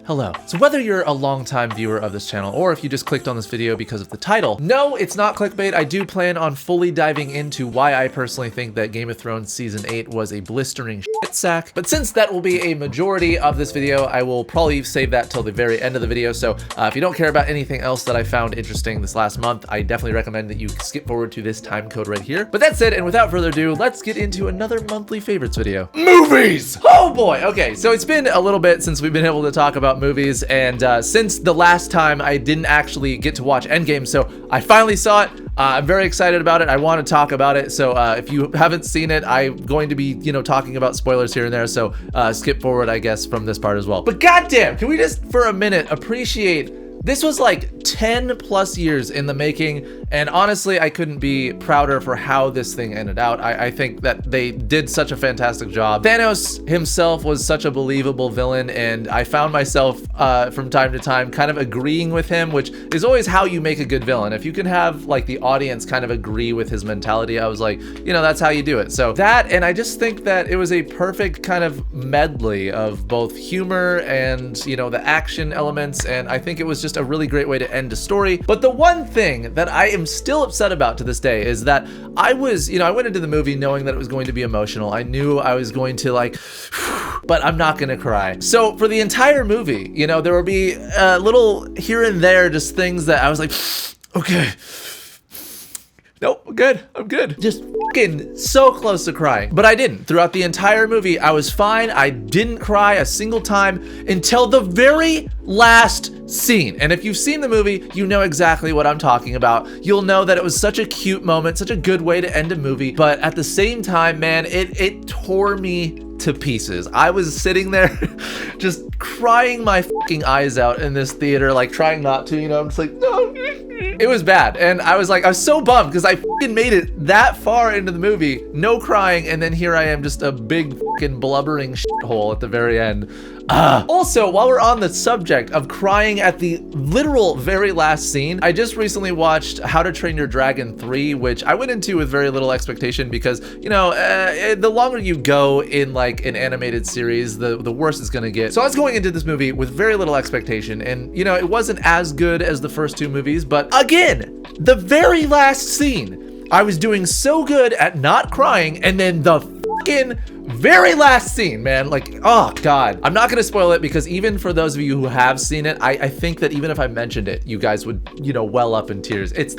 Hello. So whether you're a longtime viewer of this channel or if you just clicked on this video because of the title, no, it's not clickbait. I do plan on fully diving into why I personally think that Game of Thrones Season 8 was a blistering shit sack. But since that will be a majority of this video, I will probably save that till the very end of the video. So if you don't care about anything else that I found interesting this last month, I definitely recommend that you skip forward to this time code right here. But that's it, and without further ado, let's get into another monthly favorites video. Movies! Oh boy, okay, so it's been a little bit since we've been able to talk about movies, and since the last time I didn't actually get to watch Endgame, so I finally saw it. I'm very excited about it. I want to talk about it, so if you haven't seen it, I'm going to be, talking about spoilers here and there, so skip forward, I guess, from this part as well. But goddamn, can we just for a minute appreciate this was like 10 plus years in the making, and honestly, I couldn't be prouder for how this thing ended out. I think that they did such a fantastic job. Thanos himself was such a believable villain, and I found myself from time to time kind of agreeing with him, which is always how you make a good villain. If you can have like the audience kind of agree with his mentality, I was like, that's how you do it. So that, and I just think that it was a perfect kind of medley of both humor and, the action elements, and I think it was just a really great way to end a story. But the one thing that I am still upset about to this day is that I was, I went into the movie knowing that it was going to be emotional. I knew I was going to but I'm not gonna cry. So for the entire movie, there will be a little here and there, just things that I was like, okay. Nope, I'm good. Just fucking so close to crying. But I didn't. Throughout the entire movie, I was fine. I didn't cry a single time until the very last scene. And if you've seen the movie, you know exactly what I'm talking about. You'll know that it was such a cute moment, such a good way to end a movie. But at the same time, man, it tore me to pieces. I was sitting there just crying my fucking eyes out in this theater, like trying not to, I'm just like, no. It was bad. And I was so bummed because I fucking made it that far into the movie, no crying, and then here I am, just a big fucking blubbering shithole at the very end. Also, while we're on the subject of crying at the literal very last scene, I just recently watched How to Train Your Dragon 3, which I went into with very little expectation because, the longer you go in like an animated series, the worse it's gonna get. So I was going into this movie with very little expectation, and it wasn't as good as the first two movies, but again, the very last scene, I was doing so good at not crying, and then the fucking very last scene, man, oh god. I'm not gonna spoil it because even for those of you who have seen it, I think that even if I mentioned it, you guys would, well up in tears. It's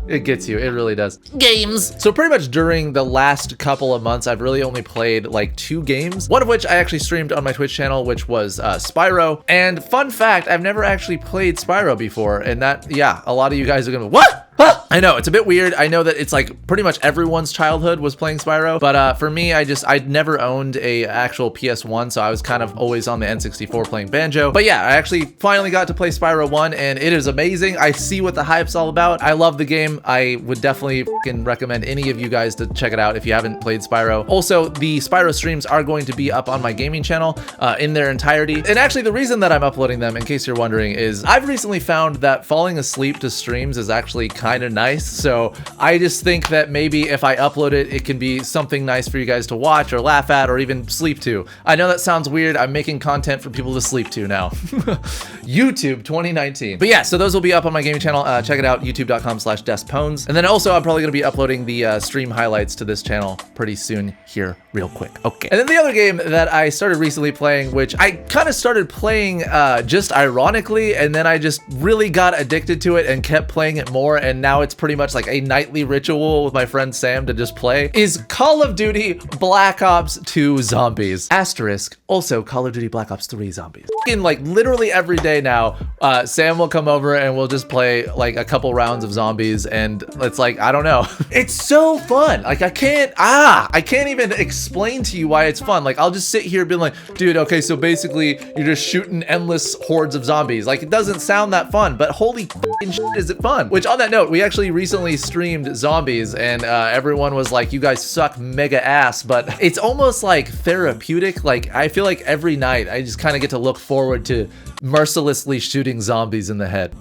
it gets you, it really does. Games. So pretty much during the last couple of months, I've really only played like 2 games, one of which I actually streamed on my Twitch channel, which was Spyro. And fun fact, I've never actually played Spyro before, and that, yeah, a lot of you guys are gonna, what? I know, it's a bit weird. I know that it's like pretty much everyone's childhood was playing Spyro, but for me, I'd never owned a actual PS1, so I was kind of always on the N64 playing Banjo. But yeah, I actually finally got to play Spyro 1, and it is amazing. I see what the hype's all about. I love the game. I would definitely fucking recommend any of you guys to check it out if you haven't played Spyro. Also, the Spyro streams are going to be up on my gaming channel in their entirety. And actually, the reason that I'm uploading them, in case you're wondering, is I've recently found that falling asleep to streams is actually kind of nice. So I just think that maybe if I upload it, it can be something nice for you guys to watch or laugh at or even sleep to. I know that sounds weird. I'm making content for people to sleep to now. YouTube 2019. But yeah, so those will be up on my gaming channel. Check it out, youtube.com/destpones. And then also I'm probably gonna be uploading the stream highlights to this channel pretty soon here real quick. Okay. And then the other game that I started recently playing, which I kind of started playing just ironically, and then I just really got addicted to it and kept playing it more, and now it's pretty much like a nightly ritual with my friend Sam to just play, is Call of Duty Black Ops 2 Zombies. Asterisk, also Call of Duty Black Ops 3 Zombies. In like literally every day now, Sam will come over and we'll just play like a couple rounds of zombies, and it's like, I don't know. It's so fun. Like I can't even explain to you why it's fun. Like I'll just sit here being like, dude, okay, so basically you're just shooting endless hordes of zombies. Like it doesn't sound that fun, but holy shit is it fun. Which on that note, we actually recently streamed zombies, and everyone was like, you guys suck mega ass, but it's almost like therapeutic. Like I feel like every night I just kind of get to look forward to mercilessly shooting zombies in the head.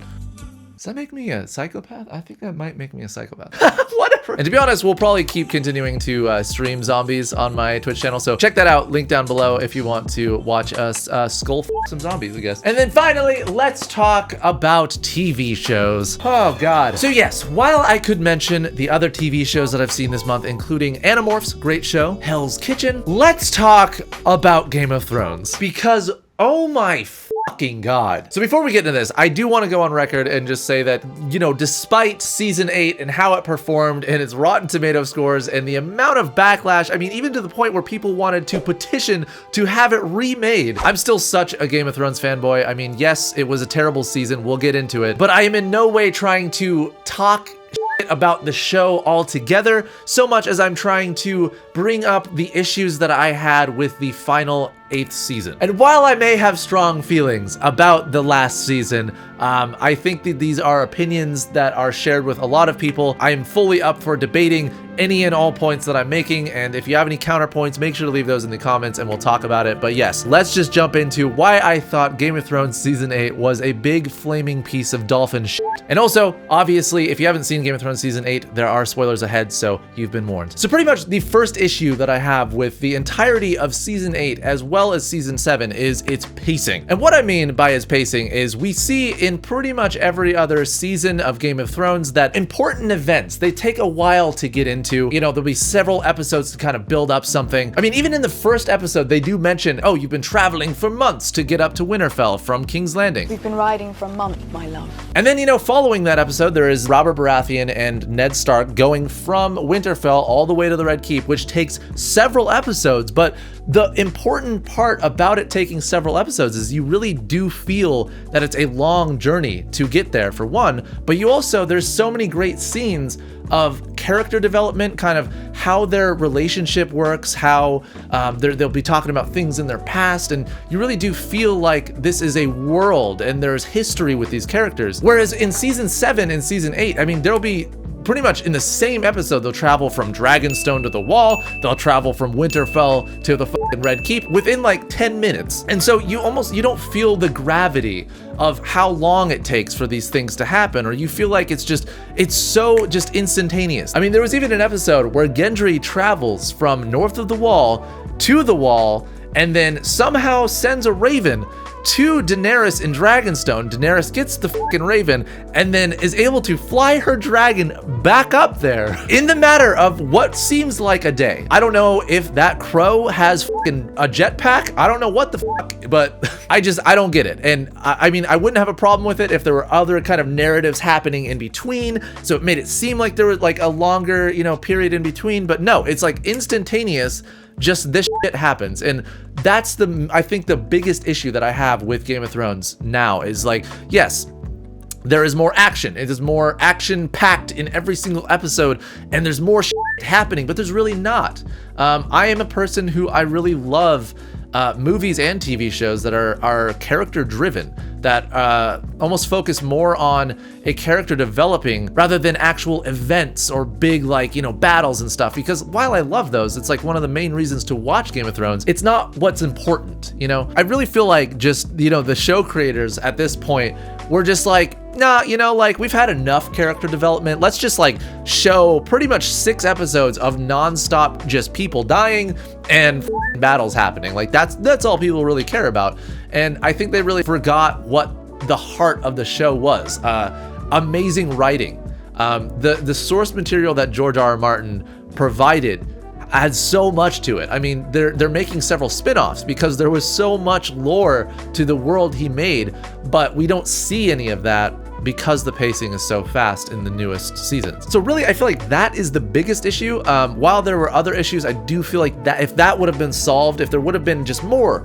Does that make me a psychopath? I think that might make me a psychopath. What? And to be honest, we'll probably keep continuing to stream zombies on my Twitch channel, so check that out, link down below if you want to watch us skull some zombies, I guess. And then finally, let's talk about TV shows. Oh god. So yes, while I could mention the other TV shows that I've seen this month, including Animorphs, great show, Hell's Kitchen, let's talk about Game of Thrones, because oh my fucking god. So before we get into this, I do want to go on record and just say that, you know, despite season 8 and how it performed and its Rotten Tomato scores and the amount of backlash, I mean, even to the point where people wanted to petition to have it remade, I'm still such a Game of Thrones fanboy. I mean, yes, it was a terrible season, we'll get into it, but I am in no way trying to talk about the show altogether, so much as I'm trying to bring up the issues that I had with the final 8th season. And while I may have strong feelings about the last season, I think that these are opinions that are shared with a lot of people. I am fully up for debating any and all points that I'm making, and if you have any counterpoints, make sure to leave those in the comments and we'll talk about it. But yes, let's just jump into why I thought Game of Thrones season 8 was a big flaming piece of dolphin shit. And also, obviously, if you haven't seen Game of Thrones season 8, there are spoilers ahead, so you've been warned. So pretty much the first issue that I have with the entirety of season 8 as well as season 7 is its pacing. And what I mean by its pacing is we see in pretty much every other season of Game of Thrones that important events, they take a while to get into. You know, there'll be several episodes to kind of build up something. I mean, even in the first episode, they do mention, oh, you've been traveling for months to get up to Winterfell from King's Landing. We've been riding for a month, my love. And then, you know, following that episode, there is Robert Baratheon and Ned Stark going from Winterfell all the way to the Red Keep, which takes several episodes. But the important part about it taking several episodes is you really do feel that it's a long journey to get there, for one, but you also, there's so many great scenes of character development, kind of how their relationship works, how they'll be talking about things in their past, and you really do feel like this is a world and there's history with these characters. Whereas in season 7 and season 8, I mean, there'll be pretty much in the same episode, they'll travel from Dragonstone to the Wall, they'll travel from Winterfell to the fucking Red Keep within like 10 minutes. And so you don't feel the gravity of how long it takes for these things to happen, or you feel like it's so just instantaneous. I mean, there was even an episode where Gendry travels from north of the Wall to the Wall and then somehow sends a raven to Daenerys in Dragonstone. Daenerys gets the fucking raven and then is able to fly her dragon back up there in the matter of what seems like a day. I don't know if that crow has fucking a jetpack. I don't know what the fuck, but I don't get it. And I mean, I wouldn't have a problem with it if there were other kind of narratives happening in between, so it made it seem like there was like a longer, you know, period in between, but no, it's like instantaneous. Just this shit happens. And that's I think the biggest issue that I have with Game of Thrones now is like, yes, there is more action. It is more action packed in every single episode and there's more shit happening, but there's really not. I am a person who I really love movies and TV shows that are character driven, that almost focus more on a character developing rather than actual events or big, like, you know, battles and stuff. Because while I love those, it's like one of the main reasons to watch Game of Thrones, it's not what's important, you know? I really feel like just, you know, the show creators at this point were just like, nah, you know, like, we've had enough character development. Let's just like show pretty much 6 episodes of nonstop just people dying and battles happening. Like that's all people really care about. And I think they really forgot what the heart of the show was. Amazing writing. The source material that George R.R. Martin provided adds so much to it. I mean, they're making several spin-offs because there was so much lore to the world he made, but we don't see any of that because the pacing is so fast in the newest seasons. So really, I feel like that is the biggest issue. While there were other issues, I do feel like that if that would have been solved, if there would have been just more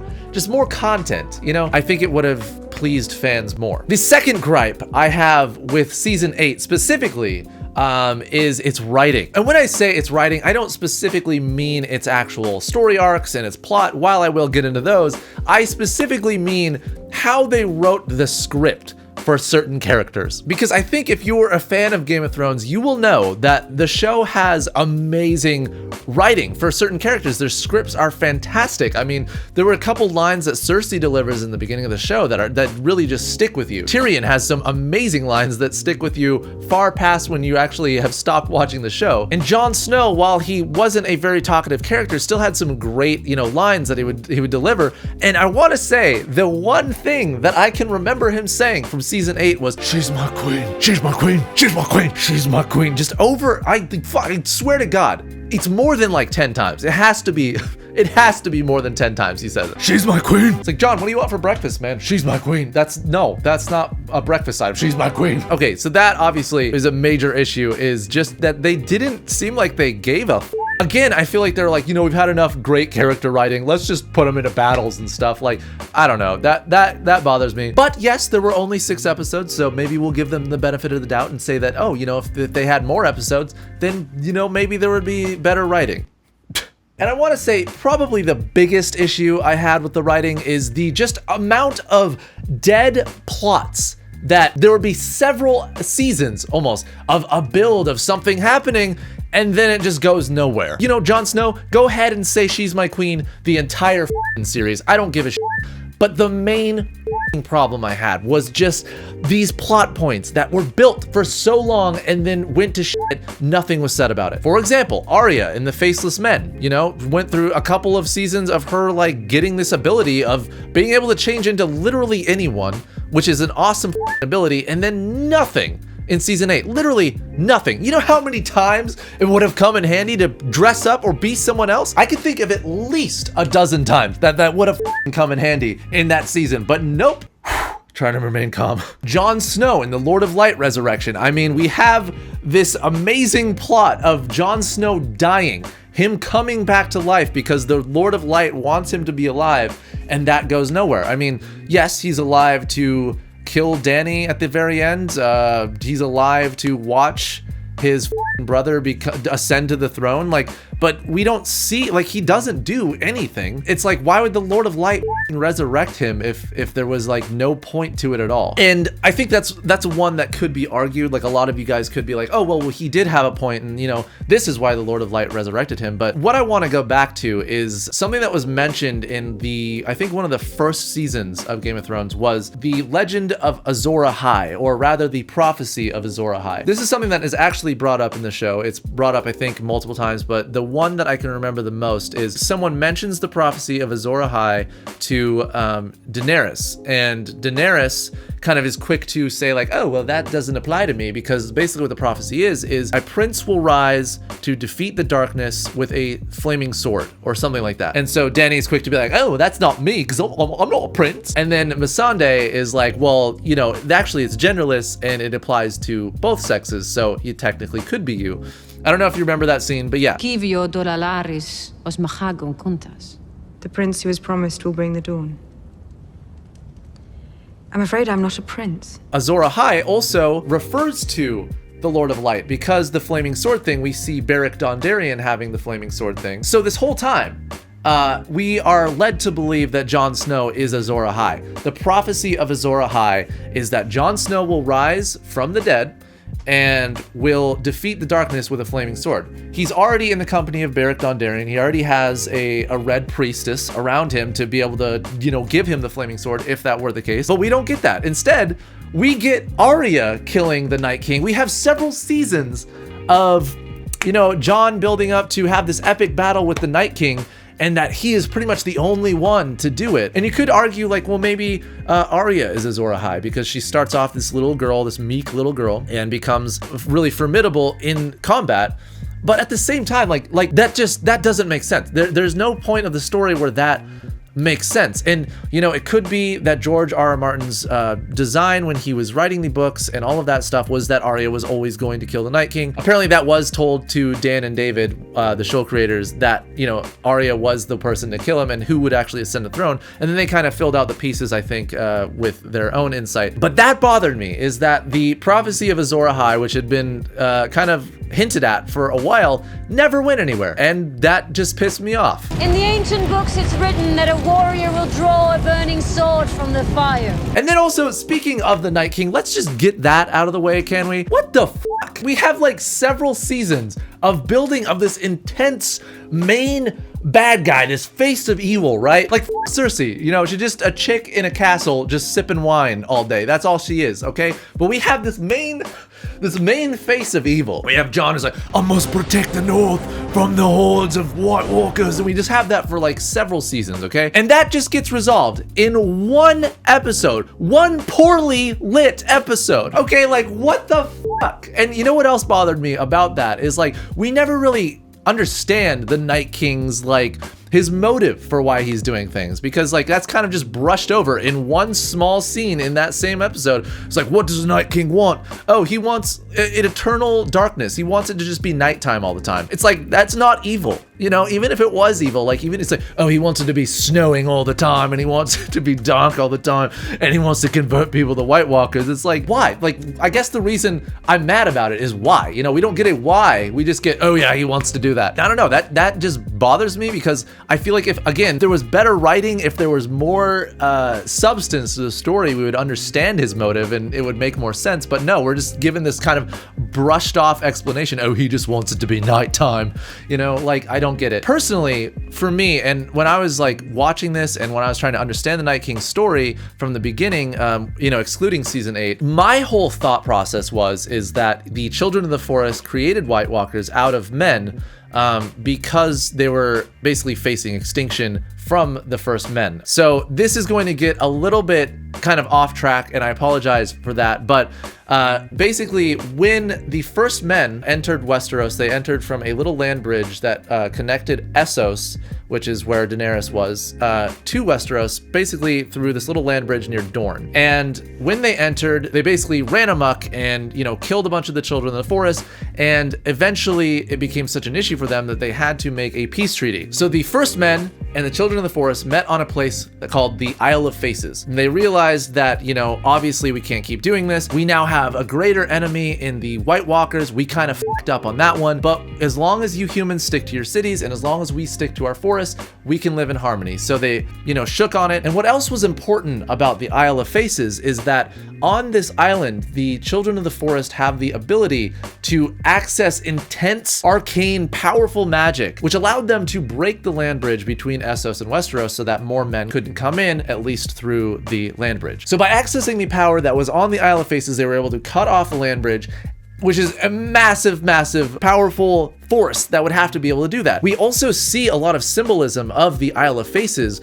content, you know, I think it would have pleased fans more. The second gripe I have with season 8 specifically is its writing. And when I say its writing, I don't specifically mean its actual story arcs and its plot. While I will get into those, I specifically mean how they wrote the script for certain characters. Because I think if you're a fan of Game of Thrones, you will know that the show has amazing writing for certain characters. Their scripts are fantastic. I mean, there were a couple lines that Cersei delivers in the beginning of the show that really just stick with you. Tyrion has some amazing lines that stick with you far past when you actually have stopped watching the show. And Jon Snow, while he wasn't a very talkative character, still had some great, lines that he would deliver. And I want to say the one thing that I can remember him saying from season 8 was, "She's my queen, she's my queen, she's my queen, she's my queen." Just over, I swear to God, it's more than like 10 times. It has to be more than 10 times he says it. "She's my queen." It's like, John, what do you want for breakfast, man? "She's my queen." That's not a breakfast item. "She's my queen." Okay, so that obviously is a major issue, is just that they didn't seem like they gave a Again, I feel like they're like, we've had enough great character writing. Let's just put them into battles and stuff. Like, I don't know. That bothers me. But yes, there were only 6 episodes, so maybe we'll give them the benefit of the doubt and say that, if they had more episodes, then, maybe there would be better writing. And I want to say probably the biggest issue I had with the writing is the just amount of dead plots. That there would be several seasons almost of a build of something happening, and then it just goes nowhere. Jon Snow, go ahead and say "she's my queen" the entire series. I don't give a shit. But the main problem I had was just these plot points that were built for so long and then went to shit. Nothing was said about it. For example, Arya in The Faceless Men, went through a couple of seasons of her like getting this ability of being able to change into literally anyone, which is an awesome ability, and then nothing in season 8. Literally nothing. You know how many times it would have come in handy to dress up or be someone else? I could think of at least a dozen times that would have come in handy in that season, but nope. Trying to remain calm. Jon Snow in the Lord of Light Resurrection. I mean, we have this amazing plot of Jon Snow dying, him coming back to life because the Lord of Light wants him to be alive, and that goes nowhere. I mean, yes, he's alive to kill Dany at the very end. He's alive to watch his brother ascend to the throne. But we don't see, he doesn't do anything. It's like, why would the Lord of Light resurrect him if there was no point to it at all? And I think that's one that could be argued. A lot of you guys could be like, oh, well, he did have a point, and this is why the Lord of Light resurrected him. But what I want to go back to is something that was mentioned in I think one of the first seasons of Game of Thrones was the legend of Azor Ahai, or rather the prophecy of Azor Ahai. This is something that is actually brought up in the show. It's brought up, I think, multiple times, but the one that I can remember the most is someone mentions the prophecy of Azor Ahai to Daenerys, and Daenerys kind of is quick to say oh, well, that doesn't apply to me, because basically what the prophecy is a prince will rise to defeat the darkness with a flaming sword or something like that. And so Dany's quick to be like, oh, that's not me, because I'm not a prince. And then Missandei is like, well, actually it's genderless and it applies to both sexes, so it technically could be you. I don't know if you remember that scene, but yeah. The prince who was promised will bring the dawn. I'm afraid I'm not a prince. Azor Ahai also refers to the Lord of Light, because the flaming sword thing, we see Beric Dondarrion having the flaming sword thing. So this whole time, we are led to believe that Jon Snow is Azor Ahai. The prophecy of Azor Ahai is that Jon Snow will rise from the dead and will defeat the darkness with a flaming sword. He's already in the company of Beric Dondarrion. He already has a red priestess around him to be able to, give him the flaming sword if that were the case. But we don't get that. Instead, we get Arya killing the Night King. We have several seasons of, Jon building up to have this epic battle with the Night King, and that he is pretty much the only one to do it. And you could argue well, maybe Arya is Azor Ahai, because she starts off this little girl, this meek little girl, and becomes really formidable in combat. But at the same time, that doesn't make sense. There's no point of the story where that makes sense. And it could be that George R.R. Martin's design when he was writing the books and all of that stuff was that Arya was always going to kill the Night King. Apparently that was told to Dan and David, the show creators, that Arya was the person to kill him and who would actually ascend the throne. And then they kind of filled out the pieces, I think, with their own insight. But that bothered me, is that the prophecy of Azor Ahai, which had been kind of hinted at for a while never went anywhere, and that just pissed me off. In the ancient books, it's written that a warrior will draw a burning sword from the fire. And then also, speaking of the Night King, let's just get that out of the way, can we? What the fuck? We have like several seasons of building of this intense main bad guy, this face of evil, right? Like Cersei, you know, she's just a chick in a castle just sipping wine all day. That's all she is, okay? But we have this main face of evil. We have Jon who's like, I must protect the North from the hordes of White Walkers. And we just have that for like several seasons, okay? And that just gets resolved in one episode, one poorly lit episode. Okay, like what the fuck? And you know what else bothered me about that is like, we never really understand the Night King's like his motive for why he's doing things, because like that's kind of just brushed over in one small scene in that same episode. It's like, what does the Night King want? Oh, he wants an eternal darkness. He wants it to just be nighttime all the time. It's like, that's not evil, you know, even if it was evil, like even it's like, oh, he wants it to be snowing all the time and he wants it to be dark all the time and he wants to convert people to White Walkers. It's like, why? Like, I guess the reason I'm mad about it is why, you know, we don't get a why, we just get, oh yeah, he wants to do that. I don't know, that just bothers me, because I feel like if, again, there was better writing, if there was more substance to the story, we would understand his motive and it would make more sense. But no, we're just given this kind of brushed off explanation. Oh, he just wants it to be nighttime. You know, like, I don't get it. Personally, for me, and when I was like watching this and when I was trying to understand the Night King's story from the beginning, you know, excluding season 8, my whole thought process is that the Children of the Forest created White Walkers out of men, because they were basically facing extinction from the first men. So this is going to get a little bit kind of off track, and I apologize for that, but basically when the first men entered Westeros, they entered from a little land bridge that connected Essos, which is where Daenerys was, to Westeros, basically through this little land bridge near Dorne. And when they entered, they basically ran amok and, you know, killed a bunch of the Children of the Forest, and eventually it became such an issue for them that they had to make a peace treaty. So the first men and the Children of the Forest met on a place called the Isle of Faces. And they realized that, you know, obviously we can't keep doing this. We now have a greater enemy in the White Walkers. We kind of fucked up on that one, but as long as you humans stick to your cities and as long as we stick to our forests, we can live in harmony. So they, you know, shook on it. And what else was important about the Isle of Faces is that on this island, the Children of the Forest have the ability to access intense, arcane, powerful magic, which allowed them to break the land bridge between Essos and Westeros so that more men couldn't come in, at least through the land bridge. So by accessing the power that was on the Isle of Faces, they were able to cut off the land bridge, which is a massive, massive, powerful force that would have to be able to do that. We also see a lot of symbolism of the Isle of Faces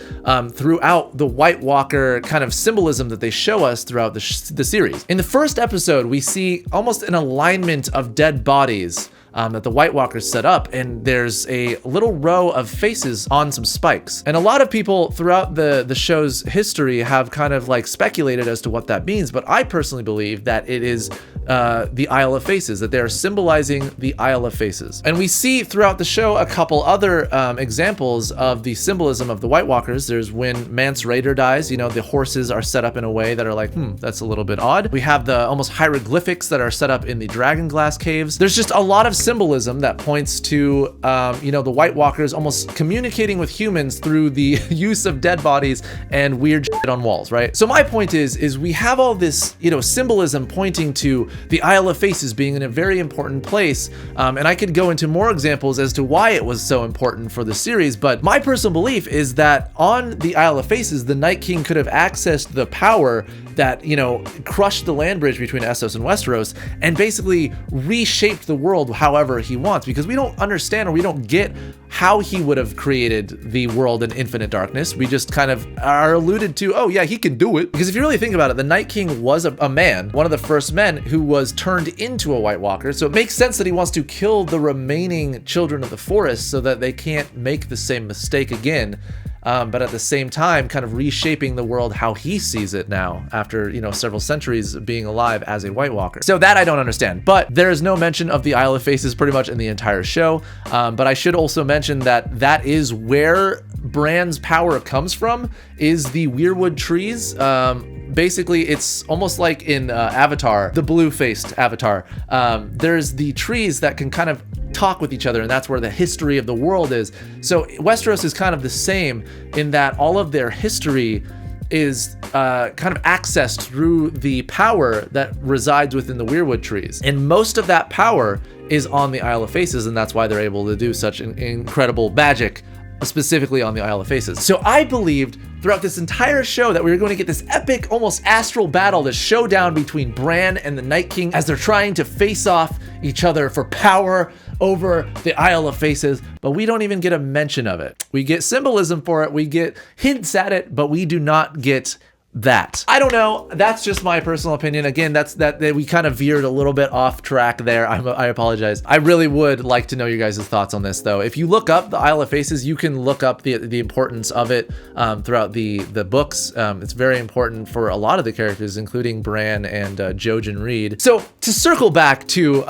throughout the White Walker kind of symbolism that they show us throughout the series. In the first episode, we see almost an alignment of dead bodies that the White Walkers set up, and there's a little row of faces on some spikes. And a lot of people throughout the show's history have kind of like speculated as to what that means, but I personally believe that it is the Isle of Faces, that they are symbolizing the Isle of Faces. And we see throughout the show a couple other examples of the symbolism of the White Walkers. There's when Mance Rayder dies, you know, the horses are set up in a way that are like, that's a little bit odd. We have the almost hieroglyphics that are set up in the Dragonglass caves. There's just a lot of symbolism that points to, you know, the White Walkers almost communicating with humans through the use of dead bodies and weird shit on walls, right? So my point is we have all this, you know, symbolism pointing to the Isle of Faces being in a very important place, and I could go into more examples as to why it was so important for the series, but my personal belief is that on the Isle of Faces, the Night King could have accessed the power that, you know, crushed the land bridge between Essos and Westeros and basically reshaped the world however he wants, because we don't understand or we don't get how he would have created the world in infinite darkness. We just kind of are alluded to, oh yeah, he can do it. Because if you really think about it, the Night King was a man, one of the first men who was turned into a White Walker. So it makes sense that he wants to kill the remaining Children of the Forest so that they can't make the same mistake again. But at the same time, kind of reshaping the world how he sees it now after, you know, several centuries of being alive as a White Walker. So that I don't understand, but there is no mention of the Isle of Faces pretty much in the entire show. But I should also mention that is where Bran's power comes from, is the weirwood trees. basically it's almost like in Avatar, the blue-faced Avatar. There's the trees that can kind of talk with each other, and that's where the history of the world is. So Westeros is kind of the same in that all of their history is kind of accessed through the power that resides within the weirwood trees. And most of that power is on the Isle of Faces, and that's why they're able to do such incredible magic, specifically on the Isle of Faces. So I believed throughout this entire show that we were going to get this epic, almost astral battle, this showdown between Bran and the Night King as they're trying to face off each other for power over the Isle of Faces, but we don't even get a mention of it. We get symbolism for it, we get hints at it, but we do not get that. I don't know. That's just my personal opinion. Again, that we kind of veered a little bit off track there. I apologize. I really would like to know your guys' thoughts on this, though. If you look up the Isle of Faces, you can look up the importance of it throughout the books. It's very important for a lot of the characters, including Bran and Jojen Reed. So to circle back to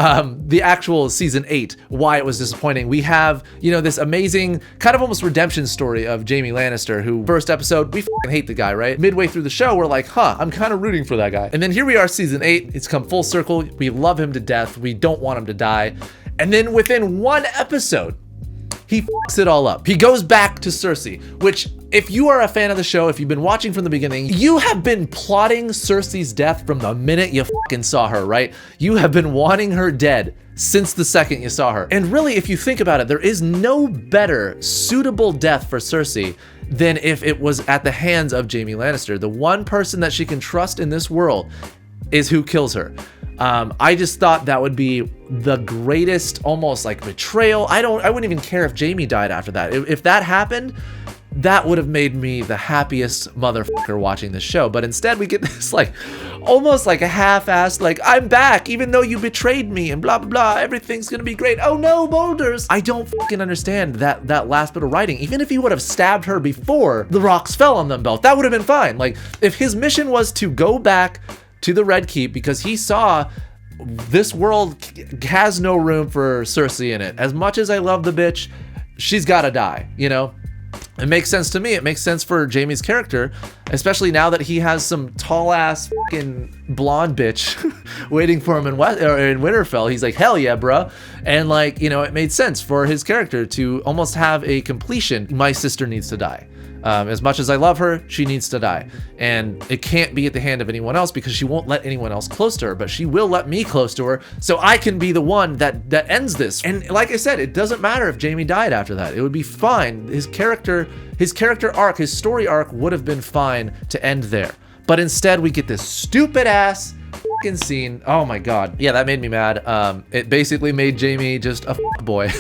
the actual season 8, why it was disappointing, we have, you know, this amazing kind of almost redemption story of Jaime Lannister, who first episode, we fucking hate the guy, right? Midway through the show, we're like, I'm kind of rooting for that guy. And then here we are, season 8, it's come full circle. We love him to death. We don't want him to die. And then within one episode, he fucks it all up. He goes back to Cersei, which, if you are a fan of the show, if you've been watching from the beginning, you have been plotting Cersei's death from the minute you fucking saw her, right? You have been wanting her dead since the second you saw her. And really, if you think about it, there is no better suitable death for Cersei than if it was at the hands of Jaime Lannister. The one person that she can trust in this world is who kills her. I just thought that would be the greatest, almost like betrayal. I wouldn't even care if Jaime died after that. If that happened, that would have made me the happiest motherfucker watching the show. But instead we get this like almost like a half-assed like, I'm back even though you betrayed me and blah blah blah, everything's gonna be great. Oh no, boulders. I don't fucking understand that last bit of writing. Even if he would have stabbed her before the rocks fell on them both, that would have been fine. Like, if his mission was to go back to the Red Keep because he saw this world has no room for Cersei in it. As much as I love the bitch, she's gotta die, you know? It makes sense to me. It makes sense for Jaime's character, especially now that he has some tall ass fucking blonde bitch waiting for him in Winterfell. He's like, hell yeah, bruh. And like, you know, it made sense for his character to almost have a completion. My sister needs to die. As much as I love her, she needs to die. And it can't be at the hand of anyone else because she won't let anyone else close to her, but she will let me close to her so I can be the one that ends this. And like I said, it doesn't matter if Jaime died after that. It would be fine. His character arc, his story arc would have been fine to end there. But instead we get this stupid ass fucking scene. Oh my god. Yeah, that made me mad. It basically made Jaime just a boy.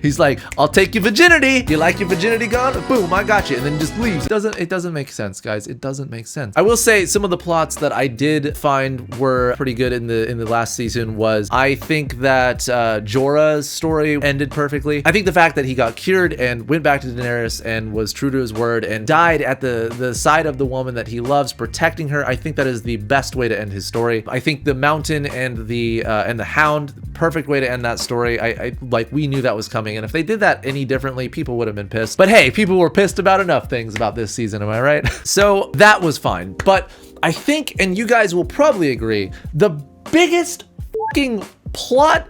He's like, I'll take your virginity. You like your virginity gone? Boom, I got you. And then just leaves. It doesn't make sense, guys. It doesn't make sense. I will say some of the plots that I did find were pretty good in the last season was, I think that Jorah's story ended perfectly. I think the fact that he got cured and went back to Daenerys and was true to his word and died at the side of the woman that he loves, protecting her, I think that is the best way to end his story. I think the Mountain and the Hound, perfect way to end that story. I like, we knew that was coming, and if they did that any differently, people would have been pissed. But hey, people were pissed about enough things about this season, am I right? So that was fine. But I think, and you guys will probably agree, the biggest fucking plot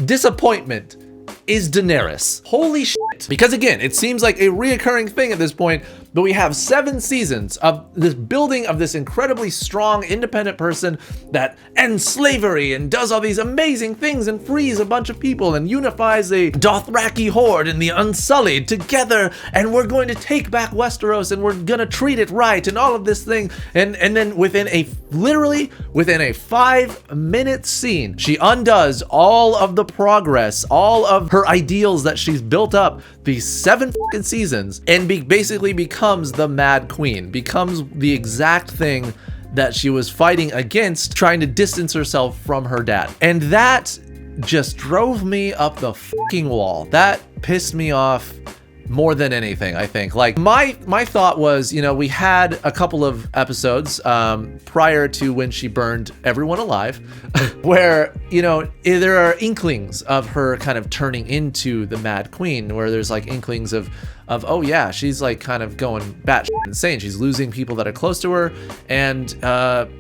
disappointment is Daenerys. Holy shit. Because again, it seems like a reoccurring thing at this point, but we have 7 seasons of this building of this incredibly strong, independent person that ends slavery and does all these amazing things and frees a bunch of people and unifies a Dothraki horde and the Unsullied together, and we're going to take back Westeros and we're gonna treat it right and all of this thing. And then literally within a 5-minute scene, she undoes all of the progress, all of her ideals that she's built up these 7 fucking seasons, and basically becomes the Mad Queen, becomes the exact thing that she was fighting against, trying to distance herself from her dad. And that just drove me up the fucking wall. That pissed me off more than anything, I think. Like, my thought was, you know, we had a couple of episodes prior to when she burned everyone alive where, you know, there are inklings of her kind of turning into the Mad Queen, where there's like inklings of oh yeah, she's like kind of going batshit insane. She's losing people that are close to her, and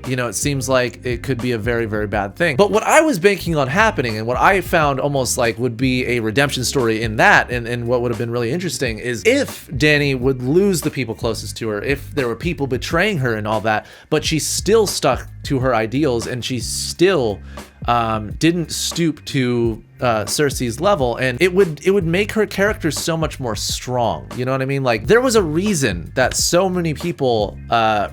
you know, it seems like it could be a very, very bad thing. But what I was banking on happening, and what I found almost like would be a redemption story in that, and what would have been really interesting, is if Dani would lose the people closest to her, if there were people betraying her and all that, but she still stuck to her ideals, and she still didn't stoop to Cersei's level, and it would make her character so much more strong. You know what I mean? Like, there was a reason that so many people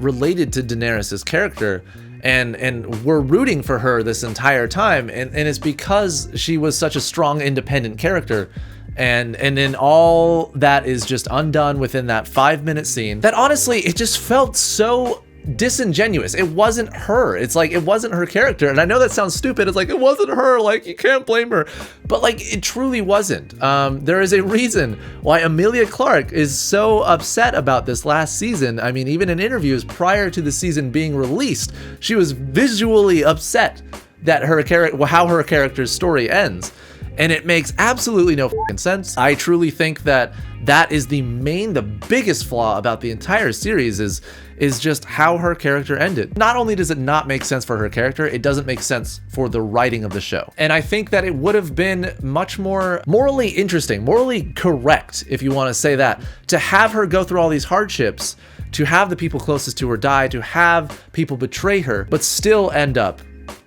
related to Daenerys' character and were rooting for her this entire time, and it's because she was such a strong, independent character. And then all that is just undone within that 5-minute scene that honestly, it just felt so disingenuous. It wasn't her. It's like, it wasn't her character. And I know that sounds stupid. It's like, it wasn't her. Like, you can't blame her. But like, it truly wasn't. There is a reason why Emilia Clarke is so upset about this last season. I mean, even in interviews prior to the season being released, she was visually upset that how her character's story ends. And it makes absolutely no fucking sense. I truly think that that is the biggest flaw about the entire series is just how her character ended. Not only does it not make sense for her character, it doesn't make sense for the writing of the show. And I think that it would have been much more morally interesting, morally correct, if you want to say that, to have her go through all these hardships, to have the people closest to her die, to have people betray her, but still end up,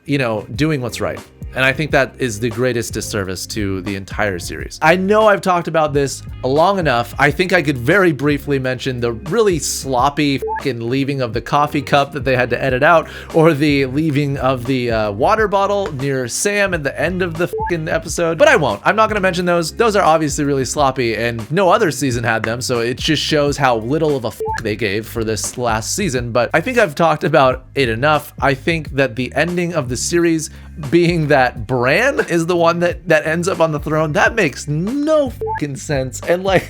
you know, doing what's right. And I think that is the greatest disservice to the entire series. I know I've talked about this long enough. I think I could very briefly mention the really sloppy fucking leaving of the coffee cup that they had to edit out, or the leaving of the water bottle near Sam at the end of the fucking episode. But I won't. I'm not gonna mention those. Those are obviously really sloppy, and no other season had them, so it just shows how little of a fuck they gave for this last season. But I think I've talked about it enough. I think that the ending of the series being that Bran is the one that ends up on the throne, that makes no fucking sense. And like,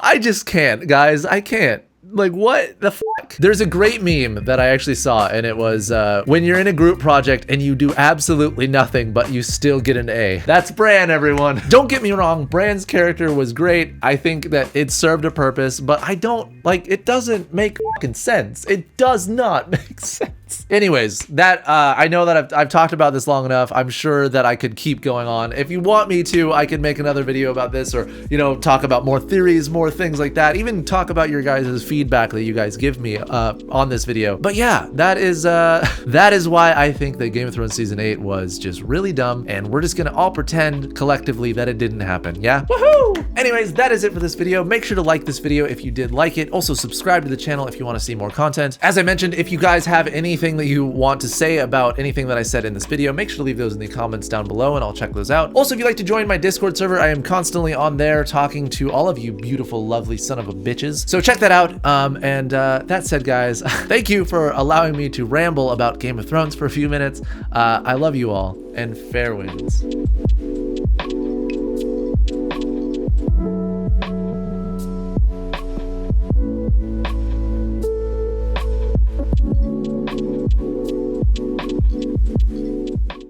I just can't, guys. I can't. Like, what the fuck? There's a great meme that I actually saw, and it was when you're in a group project and you do absolutely nothing but you still get an A. That's Bran, everyone. Don't get me wrong, Bran's character was great. I think that it served a purpose, but I don't, like, it doesn't make fucking sense. It does not make sense. Anyways, that I know that I've talked about this long enough. I'm sure that I could keep going on. If you want me to, I could make another video about this, or, you know, talk about more theories, more things like that. Even talk about your guys' feedback that you guys give me on this video. But yeah, that is why I think that Game of Thrones Season 8 was just really dumb, and we're just gonna all pretend collectively that it didn't happen, yeah? Woohoo! Anyways, that is it for this video. Make sure to like this video if you did like it. Also, subscribe to the channel if you want to see more content. As I mentioned, if you guys have anything that you want to say about anything that I said in this video, make sure to leave those in the comments down below and I'll check those out. Also, if you'd like to join my Discord server, I am constantly on there talking to all of you beautiful, lovely son of a bitches. So check that out. That said, guys, thank you for allowing me to ramble about Game of Thrones for a few minutes. I love you all, and fair winds.